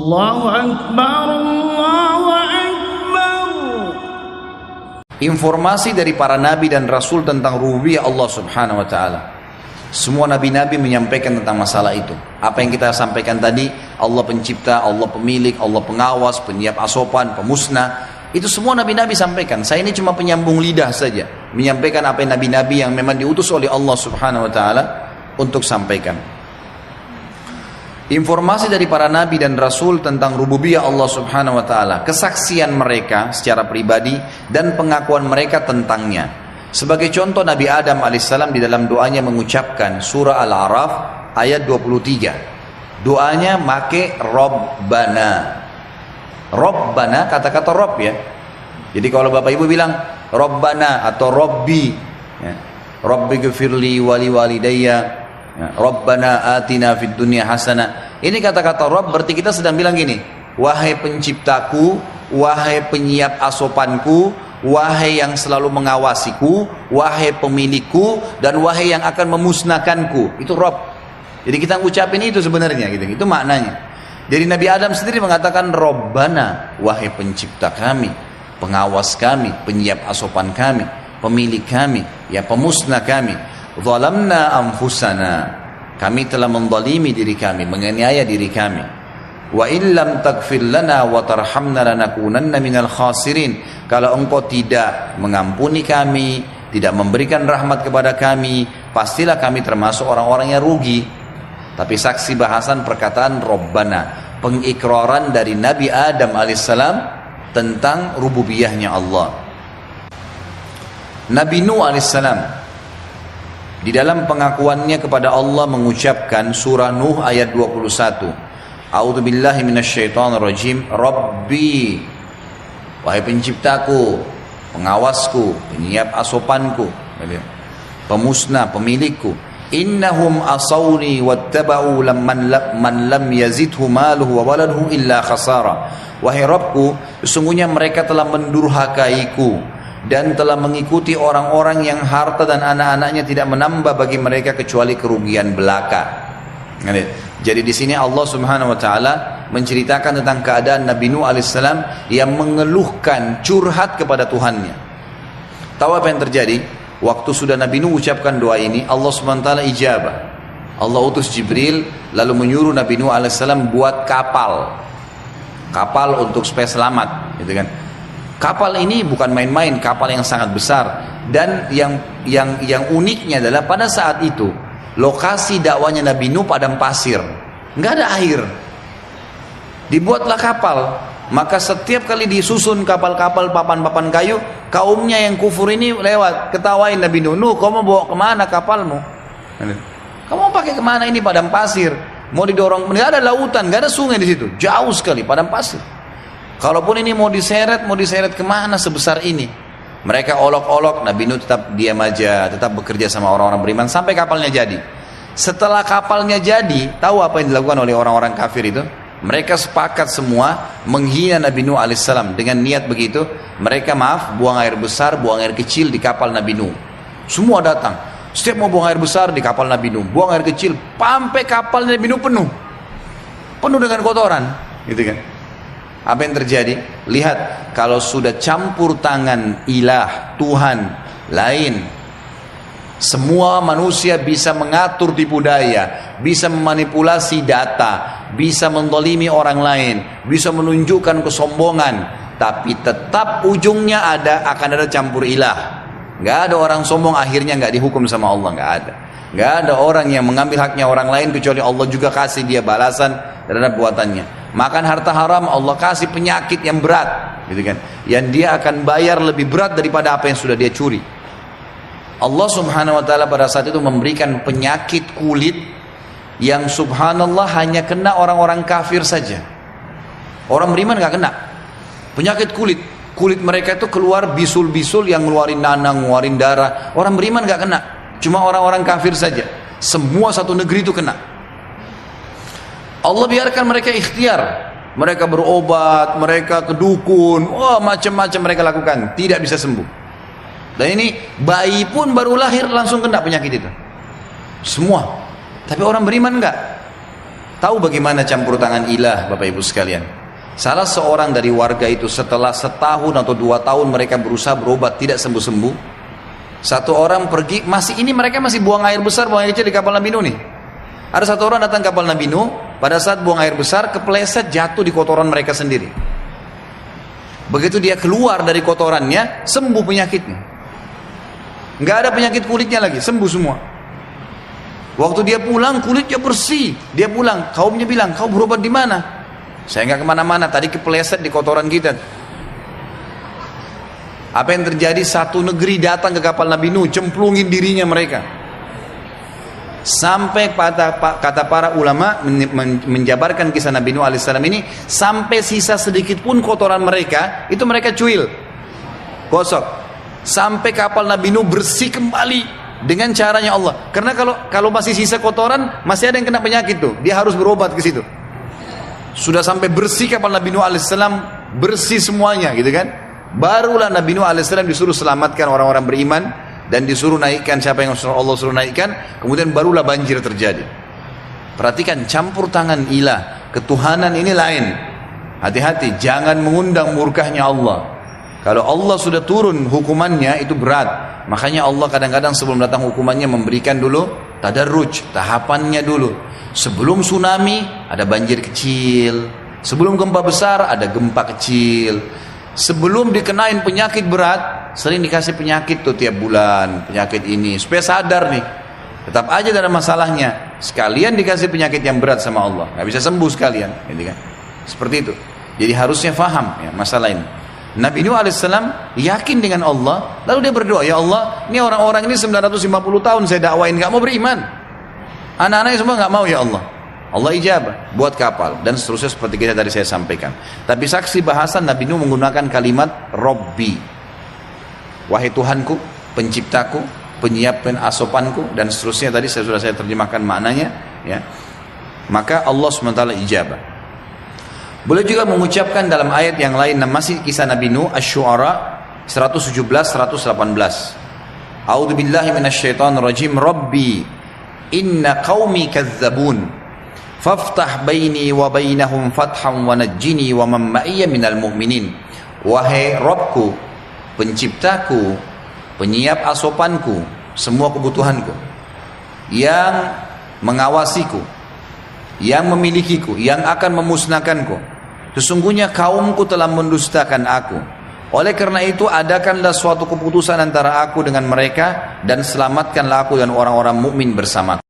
Allahu Akbar, Allahu Akbar. Informasi dari para nabi dan rasul tentang rububiyah Allah Subhanahu wa taala. Semua nabi-nabi menyampaikan tentang masalah itu. Apa yang kita sampaikan tadi, Allah pencipta, Allah pemilik, Allah pengawas, penyiap asopan, pemusnah, itu semua nabi-nabi sampaikan. Saya ini cuma penyambung lidah saja, menyampaikan apa yang nabi-nabi yang memang diutus oleh Allah Subhanahu wa taala untuk sampaikan. Informasi dari para nabi dan rasul tentang rububiyah Allah Subhanahu wa taala, kesaksian mereka secara pribadi dan pengakuan mereka tentangnya. Sebagai contoh, Nabi Adam alaihissalam di dalam doanya mengucapkan surah Al-A'raf ayat 23. Doanya make Rabbana. Rabbana, kata-kata Rabb ya. Jadi kalau Bapak Ibu bilang Rabbana atau Rabbi, ya, Rabbi ghfirli wali walidayya, ya, Rabbana atina fid dunya hasanah. Ini kata-kata Rabb berarti kita sedang bilang gini, wahai penciptaku, wahai penyiap asopanku, wahai yang selalu mengawasiku, wahai pemilikku, dan wahai yang akan memusnahkanku. Itu Rabb. Jadi kita ngucapin itu sebenarnya gitu. Itu maknanya. Jadi Nabi Adam sendiri mengatakan Rabbana, wahai pencipta kami, pengawas kami, penyiap asopan kami, pemilik kami, ya pemusnah kami. Zalamna anfusana, kami telah menzalimi diri kami, menganiaya diri kami. Wa illam taghfir lana wa tarhamna lanakunanna minal khasirin. Kalau engkau tidak mengampuni kami, tidak memberikan rahmat kepada kami, pastilah kami termasuk orang-orang yang rugi. Tapi saksi bahasan perkataan Rabbana, pengikraran dari Nabi Adam alaihissalam tentang rububiyahnya Allah. Nabi Nuh alaihissalam di dalam pengakuannya kepada Allah mengucapkan surah Nuh ayat 21. A'udzu billahi minasyaitonir rajim. Rabbi, wahai penciptaku, pengawasku, penyiap asopanku, pemusnah, pemilikku. Innahum asawni wattaba'u man lam yazidhu maluhu wa waladuhu illa khasara. Wahai Rabbku, sesungguhnya mereka telah mendurhakaiku dan telah mengikuti orang-orang yang harta dan anak-anaknya tidak menambah bagi mereka kecuali kerugian belaka. Jadi di sini Allah Subhanahu wa taala menceritakan tentang keadaan Nabi Nuh alaihissalam yang mengeluhkan, curhat kepada Tuhannya. Tahu apa yang terjadi? Waktu sudah Nabi Nuh ucapkan doa ini, Allah Subhanahu wa taala ijabah. Allah utus Jibril lalu menyuruh Nabi Nuh alaihissalam buat kapal. Kapal untuk supaya selamat, gitu kan. Kapal ini bukan main-main, kapal yang sangat besar. Dan yang uniknya adalah pada saat itu lokasi dakwanya Nabi Nuh padang pasir, nggak ada air. Dibuatlah kapal, maka setiap kali disusun kapal-kapal papan-papan kayu, kaumnya yang kufur ini lewat, ketawain Nabi Nuh, Nuh, kamu bawa kemana kapalmu? Kamu pakai kemana ini padang pasir? Mau didorong, nggak ada lautan, nggak ada sungai di situ, jauh sekali padang pasir. Kalaupun ini mau diseret kemana sebesar ini? Mereka olok-olok, Nabi Nuh tetap diam aja, tetap bekerja sama orang-orang beriman sampai kapalnya jadi. Setelah kapalnya jadi, tahu apa yang dilakukan oleh orang-orang kafir itu? Mereka sepakat semua menghina Nabi Nuh alaihissalam. Dengan niat begitu, mereka buang air besar, buang air kecil di kapal Nabi Nuh. Semua datang. Setiap mau buang air besar di kapal Nabi Nuh, buang air kecil, sampai kapal Nabi Nuh penuh dengan kotoran, gitu kan? Apa yang terjadi? Lihat, kalau sudah campur tangan ilah, Tuhan lain, semua manusia bisa mengatur tipu daya, bisa memanipulasi data, bisa mendolimi orang lain, bisa menunjukkan kesombongan, tapi tetap ujungnya akan ada campur ilah. Nggak ada orang sombong akhirnya nggak dihukum sama Allah, nggak ada. Nggak ada orang yang mengambil haknya orang lain kecuali Allah juga kasih dia balasan terhadap buatannya. Makan harta haram, Allah kasih penyakit yang berat, gitu kan? Yang dia akan bayar lebih berat daripada apa yang sudah dia curi. Allah Subhanahu wa taala pada saat itu memberikan penyakit kulit yang subhanallah hanya kena orang-orang kafir saja. Orang beriman nggak kena. Penyakit kulit mereka itu keluar bisul-bisul yang ngeluarin nanang, ngeluarin darah. Orang beriman nggak kena. Cuma orang-orang kafir saja. Semua satu negeri itu kena. Allah biarkan mereka ikhtiar, mereka berobat, mereka ke dukun, macam-macam mereka lakukan, tidak bisa sembuh. Dan ini bayi pun baru lahir langsung kena penyakit itu, semua. Tapi orang beriman enggak. Tahu bagaimana campur tangan ilah, Bapak Ibu sekalian? Salah seorang dari warga itu setelah setahun atau 2 tahun mereka berusaha berobat tidak sembuh-sembuh. Satu orang pergi, mereka masih buang air besar, buang air kecil di kapal Nabi Nuh nih. Ada satu orang datang ke kapal Nabi Nuh, pada saat buang air besar kepleset jatuh di kotoran mereka sendiri. Begitu dia keluar dari kotorannya, sembuh penyakitnya. Nggak ada penyakit kulitnya lagi, sembuh semua. Waktu dia pulang kulitnya bersih. Dia pulang, kaumnya bilang, kau berobat di mana? Saya nggak kemana-mana, tadi kepleset di kotoran kita. Apa yang terjadi? Satu negeri datang ke kapal Nabi Nuh, cemplungin dirinya mereka. Sampai kata para ulama menjabarkan kisah Nabi Nuh alaihissalam ini, sampai sisa sedikit pun kotoran mereka, itu mereka cuil, gosok. Sampai kapal Nabi Nuh bersih kembali dengan caranya Allah. Karena kalau masih sisa kotoran, masih ada yang kena penyakit tuh, dia harus berobat ke situ. Sudah sampai bersih kapal Nabi Nuh alaihissalam, bersih semuanya gitu kan. Barulah Nabi Nuh alaihissalam disuruh selamatkan orang-orang beriman dan disuruh naikkan siapa yang Allah suruh naikkan, kemudian barulah banjir terjadi. Perhatikan campur tangan ilah, ketuhanan ini lain. Hati-hati, jangan mengundang murkahnya Allah. Kalau Allah sudah turun hukumannya itu berat. Makanya Allah kadang-kadang sebelum datang hukumannya memberikan dulu tadarruj, tahapannya dulu. Sebelum tsunami ada banjir kecil, sebelum gempa besar ada gempa kecil, sebelum dikenain penyakit berat sering dikasih penyakit tuh tiap bulan, penyakit ini supaya sadar nih, tetap aja ada masalahnya, sekalian dikasih penyakit yang berat sama Allah, nggak bisa sembuh sekalian, gitu kan? Seperti itu. Jadi harusnya faham ya masalah ini. Nabi Nuh alaihissalam yakin dengan Allah, lalu dia berdoa, ya Allah, ini orang-orang ini 950 tahun saya dakwain nggak mau beriman. Anak-anaknya semua nggak mau, ya Allah. Allah ijabah, buat kapal dan seterusnya seperti kita tadi saya sampaikan. Tapi saksi bahasan Nabi Nuh menggunakan kalimat Robbi, wahai Tuhanku, penciptaku, penyiapkan asopanku dan seterusnya tadi sudah saya terjemahkan maknanya. Ya, maka Allah SWT ijabah. Boleh juga mengucapkan dalam ayat yang lain, masih kisah Nabi Nuh, Asy-Syu'ara 117-118. A'udzubillahi minasyaitonirrajim. Rabbi inna qaumi kazzabun faftah baini wa bainahum fatham wa najjini wa man ma'iyya minal mu'minin. Wahai Rabbku, penciptaku, penyiap asopanku, semua kebutuhanku, yang mengawasiku, yang memilikiku, yang akan memusnahkanku, sesungguhnya kaumku telah mendustakan aku. Oleh karena itu adakanlah suatu keputusan antara aku dengan mereka dan selamatkanlah aku dan orang-orang mukmin bersamaku.